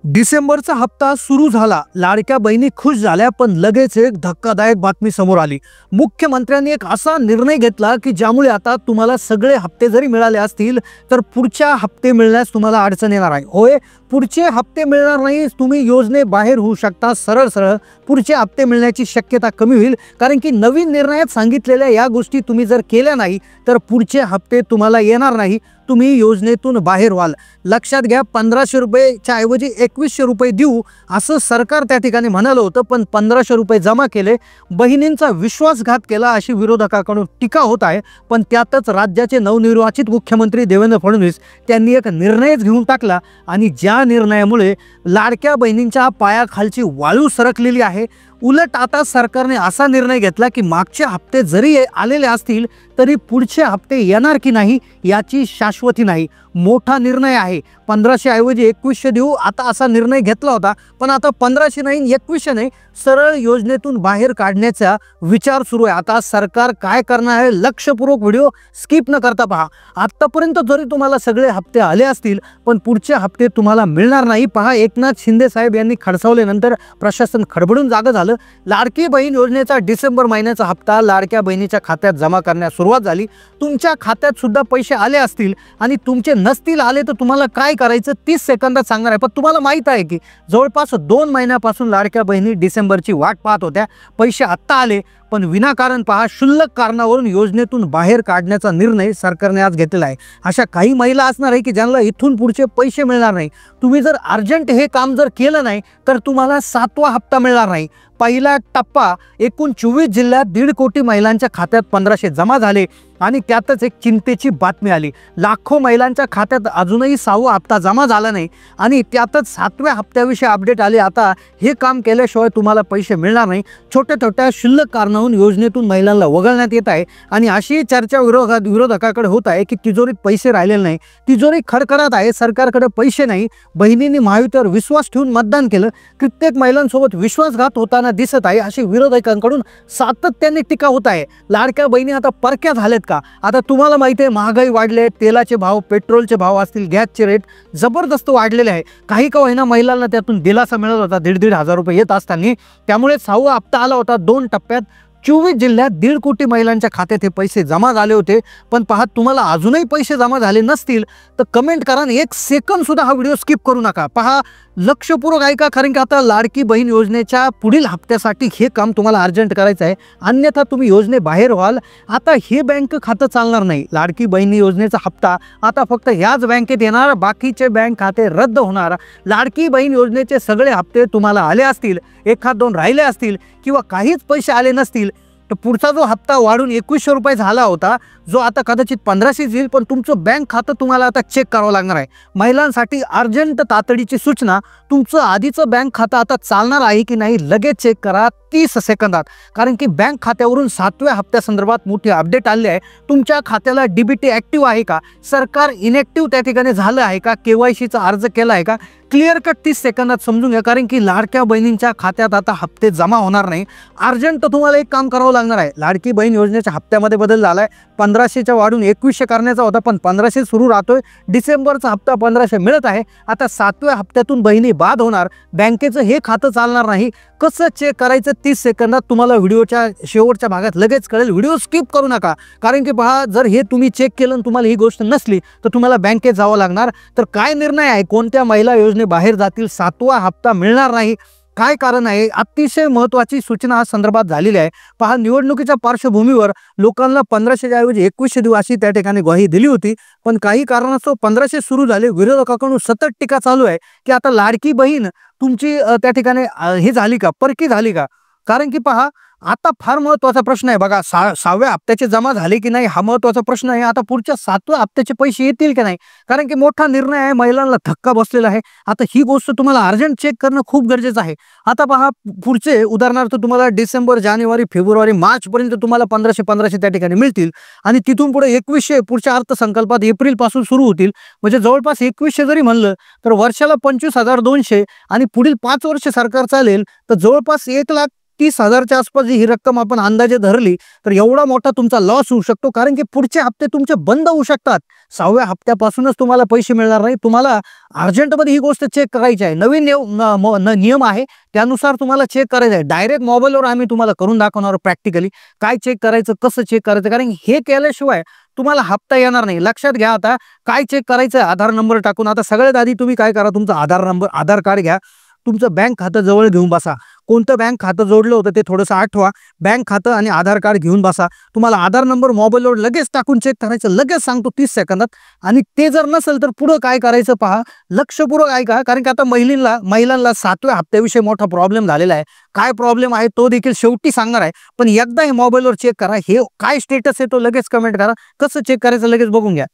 डिसेंबरचा हप्ता सुरू झाला, लाडक्या बहिणी खुश झाल्या, पण लगेच एक धक्कादायक बातमी समोर आली। मुख्यमंत्र्यांनी एक असा निर्णय घेतला की ज्यामुळे आता तुम्हाला सगळे हप्ते जरी मिळाले असतील तर पुढच्या हप्ते मिळण्यास तुम्हाला अडचण येणार आहे। होय, पुढचे हप्ते मिळणार नाही, तुम्ही योजने बाहेर होऊ शकता। सरळ सरळ पुढचे हप्ते मिळण्याची शक्यता कमी होईल, कारण की नवीन निर्णयात सांगितलेल्या या गोष्टी तुम्ही जर केल्या नाही तर पुढचे हप्ते तुम्हाला येणार नाही, तुम्ही योजनेतून बाहेर व्हाल। लक्षात घ्या, 1500 रुपयाच्या ऐवजी 2100 रुपये देऊ असं सरकार त्या ठिकाणी म्हणालं होतं, पण 1500 रुपये जमा केले, बहिणींचा विश्वासघात केला अशी विरोधकांकडून टीका होत आहे। पण त्यातच राज्याचे नवनिर्वाचित मुख्यमंत्री देवेंद्र फडणवीस त्यांनी एक निर्णयच घेऊन टाकला आणि ज्या निर्णयामुळे लाडक्या बहिणींच्या पायाखालची वाळू सरकलेली आहे। उलट आता सरकारने असा निर्णय घेतला की मागचे हप्ते जरी आलेले असतील तरी पुढचे हप्ते येणार की नाही याची शाश्वती नाही। मोठा निर्णय आहे। 1500 ऐवजी 2100 देऊ आता असा निर्णय घेतला होता, पण आता 1500 नाही 2100 नाही, सरळ योजनेतून बाहेर काढण्याचा विचार सुरू आहे। आता सरकार काय करणार आहे, लक्षपूर्वक व्हिडिओ स्किप न करता पहा। आतापर्यंत जरी तुम्हाला सगळे हप्ते आले असतील पण पुढचे हप्ते तुम्हाला मिळणार नाही। पहा, एकनाथ शिंदे साहेब यांनी खडसावल्यानंतर प्रशासन खडबडून जागं झालं। लाडकी बहीण योजनेचा डिसेंबर महिन्याचा हप्ता लाडक्या बहिणीच्या खात्यात जमा करण्यास सुरुवात झाली। तुमच्या खात्यात सुद्धा पैसे आले असतील आणि तुमचे नसतील आले तर तुम्हाला काय करायचं 30 सेकंदात सांगणार आहे। पण तुम्हाला माहित आहे की जवळपास 2 महिन्यापासून लाडक्या बहिणी डिसेंबरची वाट पाहत होत्या। पैसे आत्ता आले, पण विनाकारण पहा क्षुल्लक कारणावरून योजनेतून बाहेर काढण्याचा निर्णय सरकारने आज घेतलेला आहे। अशा काही महिला असणार आहे की ज्यांना इथून पुढचे पैसे मिळणार नाही। तुम्ही जर अर्जंट हे काम जर केलं नाही तर तुम्हाला 7वा हप्ता मिळणार नाही। पहिला टप्पा एकूण 24 जिल्ह्यात 1.5 कोटी महिलांच्या खात्यात 1500 जमा झाले आणि त्यातच एक चिंतेची बातमी आली। लाखो महिलांच्या खात्यात अजूनही 6वा हप्ता जमा झाला नाही आणि त्यातच 7व्या हप्त्याविषयी अपडेट आले। आता हे काम केल्याशिवाय तुम्हाला पैसे मिळणार नाही। छोट्या छोट्या क्षुल्लक कारणावरून योजनेतून महिलांना वगळण्यात येत आहे आणि अशी चर्चा विरोधकाकडे होत आहे की तिजोरीत पैसे राहिलेले नाही, तिजोरी खडखडत आहे, सरकारकडे पैसे नाही। बहिणींनी महायुतीवर विश्वास ठेवून मतदान केलं, कित्येक महिलांसोबत विश्वासघात होताना दिसत आहे अशी विरोधकांकडून सातत्याने टीका होत आहे। लाडक्या बहिणी आता परक्या झालेत का? आता तुम्हाला माहिती आहे महागाई वाढले, तेलाचे भाव, पेट्रोलचे भाव असतील, गॅसचे रेट जबरदस्त वाढलेले आहे। काही का होईना महिलांना त्यातून दिलासा मिळत होता, 1.5 रुपये येत असताना। त्यामुळे 6वा हप्ता आला होता 2 टप्प्यात। 24 जिल्ह्यात 1.5 कोटी महिलांच्या खात्यात हे पैसे जमा झाले होते। पण पहा, तुम्हाला अजूनही पैसे जमा झाले नसतील तर कमेंट करा, 1 सेकंद सुद्धा हा व्हिडिओ स्किप करू नका। पहा, लक्षपूर्वक ऐका, कारण की आता लाडकी बहीण योजनेच्या पुढील हप्त्यासाठी हे काम तुम्हाला अर्जंट करायचं आहे, अन्यथा तुम्ही योजने बाहेर व्हाल। आता हे बँक खातं चालणार नाही। लाडकी बहीण योजनेचा हप्ता आता फक्त ह्याच बँकेत येणार, बाकीचे बँक खाते रद्द होणार। लाडकी बहीण योजनेचे सगळे हप्ते तुम्हाला आले असतील, 1-2 राहिले असतील किंवा काहीच पैसे आले नसतील तर पुढचा जो हप्ता वाढून 2100 रुपये झाला होता, जो आता कदाचित 1500 येईल, पण तुमचं बँक खातं तुम्हाला आता चेक करावं लागणार आहे। महिलांसाठी अर्जंट तातडीची सूचना, तुमचं आधीचं बँक खातं आता चालणार आहे की नाही लगेच चेक करा 30 सेकंदात, कारण की बँक खात्यावरून 7व्या हप्त्यासंदर्भात मोठी अपडेट आली आहे। तुमच्या खात्याला डीबीटी ॲक्टिव्ह आहे का, सरकार इनॅक्टिव्ह त्या ठिकाणी झालं आहे का, केवायसीचा अर्ज केला आहे का, क्लिअर कट 30 सेकंदात समजून घ्या, कारण की लाडक्या बहिणींच्या खात्यात आता हप्ते जमा होणार नाही। अर्जंट तुम्हाला एक काम करावं लागणार आहे। लाडकी बहीण योजनेच्या हप्त्यामध्ये बदल झाला आहे, 1500च्या वाढून 2100 करण्याचा होता, पण 1500 सुरू राहतोय। डिसेंबरचा हप्ता 1500 मिळत आहे। आता 7व्या हप्त्यातून बहिणी बाद होणार, बँकेचं हे खातं चालणार नाही। कसं चेक करायचं 30 सेकंदात तुम्हाला व्हिडिओच्या शेवटच्या भागात लगेच कळेल। व्हिडिओ स्किप करू नका, कारण की पहा, जर हे तुम्ही चेक केलं आणि तुम्हाला ही गोष्ट नसली तर तुम्हाला बँकेत जावं लागणार। तर काय निर्णय आहे, कोणत्या महिला योजने बाहेर जातील, 7वा हप्ता मिळणार नाही, काय कारण आहे, अतिशय महत्त्वाची सूचना संदर्भात झालेली आहे। पहा, निवडणुकीच्या पार्श्वभूमीवर लोकांना 1500 ऐवजी 2100 देऊ अशी त्या ठिकाणी ग्वाही दिली होती, पण काही कारणास्तव 1500 सुरू झाले। विरोधकांकडून सतत टीका चालू आहे की आता लाडकी बहीण तुमची त्या ठिकाणी हे झाली का, परकी झाली का? कारण की पहा, आता फार महत्त्वाचा प्रश्न आहे बघा, 6व्या हप्त्याचे जमा झाले की नाही हा महत्त्वाचा प्रश्न आहे। आता पुढच्या 7व्या हप्त्याचे पैसे येतील की नाही, कारण की मोठा निर्णय आहे, महिलांना धक्का बसलेला आहे। आता ही गोष्ट तुम्हाला अर्जंट चेक करणं खूप गरजेचं आहे। आता पहा, पुढचे उदाहरणार्थ तुम्हाला डिसेंबर, जानेवारी, फेब्रुवारी, मार्चपर्यंत तुम्हाला 1500 त्या ठिकाणी मिळतील आणि तिथून पुढे 2100 पुढच्या अर्थसंकल्पात एप्रिलपासून सुरू होतील। म्हणजे जवळपास 2100 जरी म्हणलं तर वर्षाला 25,200 आणि पुढील 5 वर्ष सरकार चालेल तर जवळपास 1,00,000 30,000च्या आसपास ही रक्कम आपण अंदाजे धरली तर एवढा मोठा तुमचा लॉस होऊ शकतो, कारण की पुढचे हप्ते तुमचे बंद होऊ शकतात. 6व्या हप्त्यापासूनच तुम्हाला पैसे मिळणार नाही. तुम्हाला अर्जंटमध्ये ही गोष्ट चेक करायची आहे. नवीन नियम आहे, त्यानुसार तुम्हाला चेक करायचं आहे. डायरेक्ट मोबाईलवर आम्ही तुम्हाला करून दाखवणार प्रॅक्टिकली काय चेक करायचं, कसं चेक करायचं, कारण हे केल्याशिवाय तुम्हाला हप्ता येणार नाही. लक्षात घ्या. आता काय चेक करायचं, आधार नंबर टाकून. आता सगळ्यात आधी तुम्ही काय करा, तुमचा आधार कार्ड घ्या, तुमचं बँक खातं जवळ घेऊन बसा. कोणतं बँक खातं जोडलं होतं ते थोडंसं आठवा. बँक खातं आणि आधार कार्ड घेऊन बसा. तुम्हाला आधार नंबर मोबाईलवर लगेच टाकून चेक करायचं, लगेच सांगतो 30 सेकंदात. आणि ते जर नसेल तर पुढं काय करायचं पहा, लक्षपूर्वक ऐका, कारण की आता महिलांना 7व्या हप्त्याविषयी मोठा प्रॉब्लेम झालेला आहे. काय प्रॉब्लेम आहे तो देखील शेवटी सांगणार आहे, पण एकदा हे मोबाईलवर चेक करा. हे काय स्टेटस आहे तो लगेच कमेंट करा. कसं चेक करायचं लगेच बघून घ्या.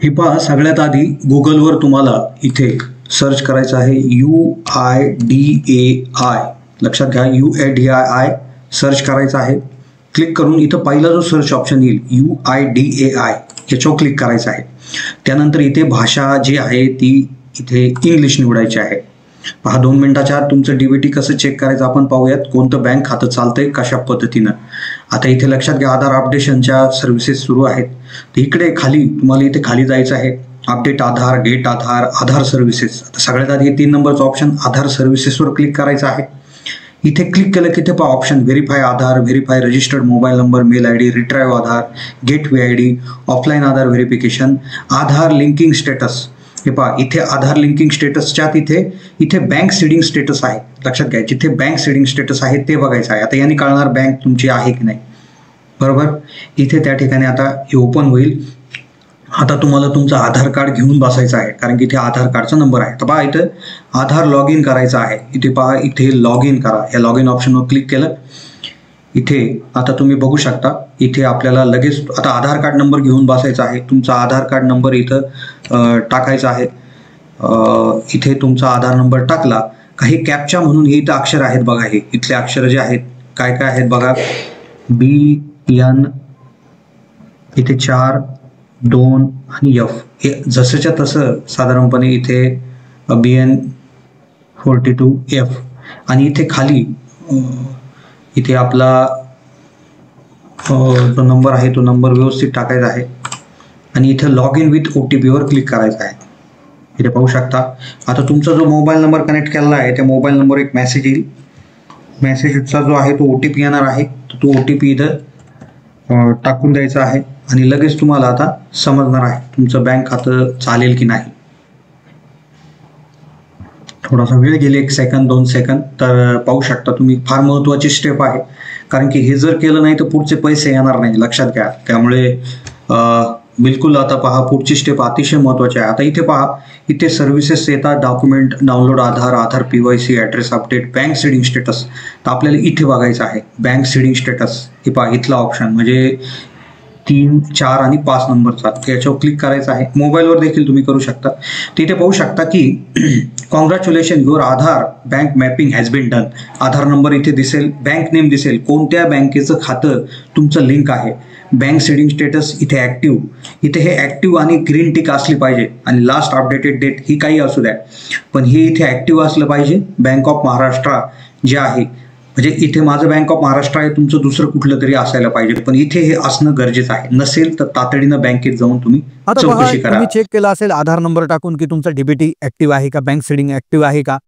हे पहा, सगळ्यात आधी गुगलवर तुम्हाला इथे सर्च करायचं आहे UIDAI. लक्षात घ्या, UIDAI सर्च करायचं आहे. क्लिक करून इथं पहिला जो सर्च ऑप्शन येईल UIDAI याच्यावर क्लिक करायचं आहे. त्यानंतर इथे भाषा जी आहे ती इथे इंग्लिश निवडायची आहे. पहा, 2 मिनिटाच्या आत तुमचं DBT कसं चेक करायचं आपण पाहूयात. कोणतं बँक खातं चालतंय कशा पद्धतीनं. आता इथे लक्षात घ्या, आधार अपडेशनच्या सर्व्हिसेस सुरू आहेत. तर इकडे खाली तुम्हाला इथे खाली जायचं आहे. अपडेट आधार, गेट आधार, आधार सर्व्हिसेस. आता सगळ्यात आधी 3 नंबरचं ऑप्शन आधार सर्व्हिसेसवर क्लिक करायचं आहे. इथे क्लिक केलं की ते पहा option verify Aadhaar, verify registered mobile number, mail ID, retrieve Aadhaar, get VID, offline Aadhaar verification, Aadhaar linking status. हे पहा, इथे आधार लिंकिंग स्टेटसच्यात इथे बँक सीडिंग स्टेटस आहे. लक्षात घ्या, जिथे बँक सीडिंग स्टेटस आहे ते बघायचं आहे. आता यांनी कळणार बँक तुमची आहे की नाही. बरोबर, इथे त्या ठिकाणी आता हे ओपन होईल. आता तुम्हाला तुमचं आधार कार्ड घेऊन बसायचं आहे, कारण की इथे आधार कार्डचा नंबर आहे. तर पहा, इथं आधार लॉग इन करायचं आहे. इथे पहा, इथे लॉग इन करा. या लॉग इन ऑप्शनवर क्लिक केलं. इथे आता तुम्ही बघू शकता, इथे आपल्याला लगेच आता आधार कार्ड नंबर घेऊन बसायचा आहे. तुमचा आधार कार्ड नंबर इथं टाकायचा आहे. इथे तुमचा आधार नंबर टाकला. काही कॅप्चा म्हणून हे इथं अक्षर आहेत बघा. हे इथले अक्षर जे आहेत काय काय आहेत बघा. BN, इथे 4, 2 आणि F. हे जसंच्या तसं साधारणपणे इथे BN42F. आणि इथे खाली इथे आपला जो नंबर आहे तो नंबर व्यवस्थित टाकायचा आहे. आणि इथे लॉग इन विथ OTP वर क्लिक करायचं आहे. इथे पाहू शकता. आता तुमचा जो मोबाईल नंबर कनेक्ट केलेला आहे त्या मोबाईल नंबर एक मेसेज येईल. मेसेजचा जो आहे तो OTP येणार आहे. तर तो OTP इथं टाकून द्यायचा आहे. आणि लगेच तुम्हाला आता समजणार आहे तुमचं बँक खातं चालेल की नाही. थोडासा वेळ गेले, 1 सेकंद 2 सेकंद. तर पाहू शकता तुम्ही, फार महत्त्वाची स्टेप आहे, कारण की हे जर केलं नाही तर पुढचे पैसे येणार नाही. लक्षात घ्या. त्यामुळे बिलकुल आता पहा, पुढची स्टेप अतिशय महत्त्वाची आहे. आता इथे पहा, इथे सर्व्हिसेस येतात. डॉक्युमेंट डाउनलोड आधार PYC, address update, bank seeding status. तर आपल्याला इथे बघायचं आहे बँक सीडिंग स्टेटस. हे पहा, इथला ऑप्शन म्हणजे 3, 4 आणि 5 नंबरचा. याच्यावर क्लिक करायचं आहे. मोबाईलवर देखील तुम्ही करू शकता. तिथे पाहू शकता की congratulation, your Aadhaar bank mapping has been done. Aadhaar number इथे दिसेल, बँक नेम दिसेल, कोणत्या बँकेचं खातं तुमचं लिंक आहे. बँक सीडिंग स्टेटस इथे ॲक्टिव्ह. इथे हे ॲक्टिव्ह आणि ग्रीन टिक असली पाहिजे. आणि लास्ट अपडेटेड डेट ही काही असू द्या, पण हे इथे ॲक्टिव्ह असलं पाहिजे. बँक ऑफ महाराष्ट्र जे आहे, म्हणजे इथे माझं बँक ऑफ महाराष्ट्र आहे, तुमचं दुसरं कुठलं तरी असायला पाहिजे, पण इथे हे असणं गरजेचं आहे. नसेल तर तातडीनं बँकेत जाऊन तुम्ही चौकशी करा. तुम्ही चेक केला असेल आधार नंबर टाकून की तुमचा DBT ऍक्टिव्ह आहे का, बँक सीडिंग ऍक्टिव्ह आहे का.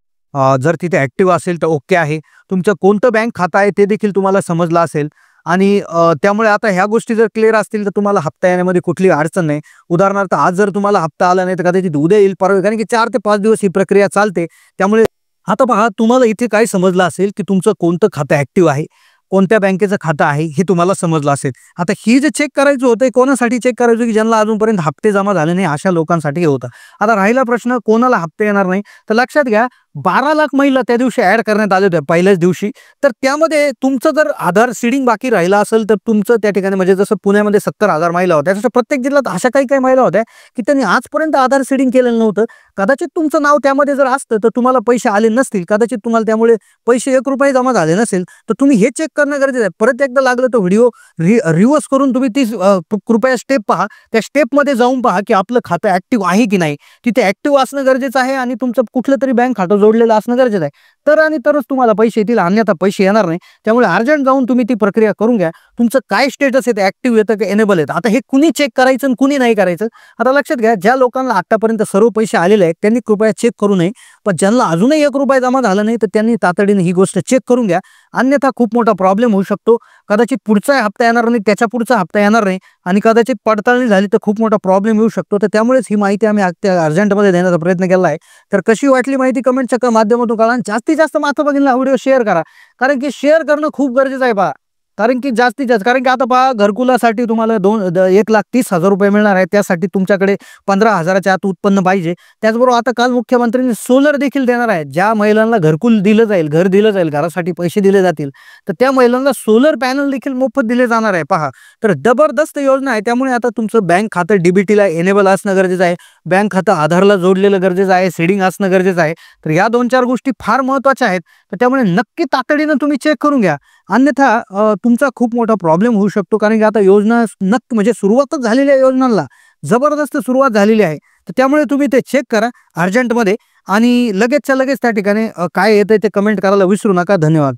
जर तिथे ऍक्टिव्ह असेल तर ओके आहे. तुमचं कोणतं बँक खातं आहे ते देखील तुम्हाला समजलं असेल. आणि त्यामुळे आता ह्या गोष्टी जर क्लिअर असतील तर तुम्हाला हप्ता येण्यामध्ये कुठली अडचण नाही. उदाहरणार्थ आज जर तुम्हाला हप्ता आला नाही तर कदाचित उद्या येईल, परवा, कारण की 4 ते 5 दिवस ही प्रक्रिया चालते. त्यामुळे आता पहा, तुम्हाला इथे काय समजलं असेल की तुमचं कोणतं खातं ऍक्टिव्ह आहे, कोणत्या बँकेचं खातं आहे हे तुम्हाला समजलं असेल. आता ही जे चेक करायचं होतं कोणासाठी चेक करायचं, की ज्यांना अजूनपर्यंत हप्ते जमा झाले नाही अशा लोकांसाठी हे होतं. आता राहिला प्रश्न कोणाला हप्ते येणार नाही, तर लक्षात घ्या 12 लाख महिला त्या दिवशी ऍड करण्यात आले होते पहिल्याच दिवशी. तर त्यामध्ये तुमचं जर आधार सीडिंग बाकी राहिला असेल तर तुमचं त्या ठिकाणी, म्हणजे जसं पुण्यामध्ये 70,000 महिला होत्या, तसं प्रत्येक जिल्ह्यात अशा काही महिला होत्या की त्यांनी आजपर्यंत आधार सीडिंग केलेलं नव्हतं. कदाचित तुमचं नाव त्यामध्ये जर असतं तर तुम्हाला पैसे आले नसतील, कदाचित तुम्हाला त्यामुळे पैसे 1 रुपये जमा झाले नसेल. तर तुम्ही हे चेक करणं गरजेचं आहे. परत एकदा लागलं तर व्हिडिओ रिव्हर्स करून तुम्ही ती कृपया स्टेप पहा. त्या स्टेपमध्ये जाऊन पहा की आपलं खातं ऍक्टिव्ह आहे की नाही. तिथे ऍक्टिव्ह असणं गरजेचं आहे आणि तुमचं कुठलं तरी बँक खातं जोडलेलं असणं गरजेचं आहे. तर आणि तरच तुम्हाला पैसे येतील, अन्यथा पैसे येणार नाही. त्यामुळे अर्जंट जाऊन तुम्ही ती प्रक्रिया करून घ्या. तुमचं काय स्टेटस आहे ते ॲक्टिव्ह येतं की एनेबल येतं. आता हे कुणी चेक करायचं आणि कुणी नाही करायचं. आता लक्षात घ्या, ज्या लोकांना आतापर्यंत सर्व पैसे आलेले आहेत त्यांनी कृपया चेक करू नये. पण ज्यांना अजूनही ₹1 जमा झाला नाही तर त्यांनी तातडीने ही गोष्ट चेक करून घ्या. अन्यथा खूप मोठा प्रॉब्लेम होऊ शकतो. कदाचित पुढचा हप्ता येणार नाही, त्याच्या पुढचा हप्ता येणार नाही आणि कदाचित पडताळणी झाली तर खूप मोठा प्रॉब्लेम येऊ शकतो. तर त्यामुळेच ही माहिती आम्ही अर्जंटमध्ये देण्याचा प्रयत्न केला आहे. तर कशी वाटली माहिती कमेंटच्या माध्यमातून कळवा आणि जास्तीत जास्त महत्त्वाचा हा व्हिडिओ शेअर करा. कारण की शेअर करणं खूप गरजेचं आहे पहा. कारण की जास्तीत जास्त, कारण की आता पहा, घरकुलासाठी तुम्हाला 1,30,000 रुपये मिळणार आहे. त्यासाठी तुमच्याकडे 15,000च्या आत उत्पन्न पाहिजे. त्याचबरोबर आता काल मुख्यमंत्र्यांनी सोलर देखील देणार आहे. ज्या महिलांना घरकुल दिलं जाईल, घर दिलं जाईल, घरासाठी पैसे दिले जातील, तर त्या महिलांना सोलर पॅनल देखील मोफत दिले जाणार आहे पहा. तर जबरदस्त योजना आहे. त्यामुळे आता तुमचं बँक खातं डीबीटीला एनेबल असणं गरजेचं आहे. बँक खातं आधारला जोडलेलं गरजेचं आहे. सीडिंग असणं गरजेचं आहे. तर या 2-4 गोष्टी फार महत्त्वाच्या आहेत. तर त्यामुळे नक्की तातडीनं तुम्ही चेक करून घ्या. अन्यथा तुमचा खूप मोठा प्रॉब्लेम होऊ शकतो. कारण की आता योजना म्हणजे सुरुवातच झालेल्या योजनांना जबरदस्त सुरुवात झालेली आहे. तर त्यामुळे तुम्ही ते चेक करा अर्जंटमध्ये आणि लगेचच्या लगेच त्या ठिकाणी काय येतंय ते कमेंट करायला विसरू नका. धन्यवाद.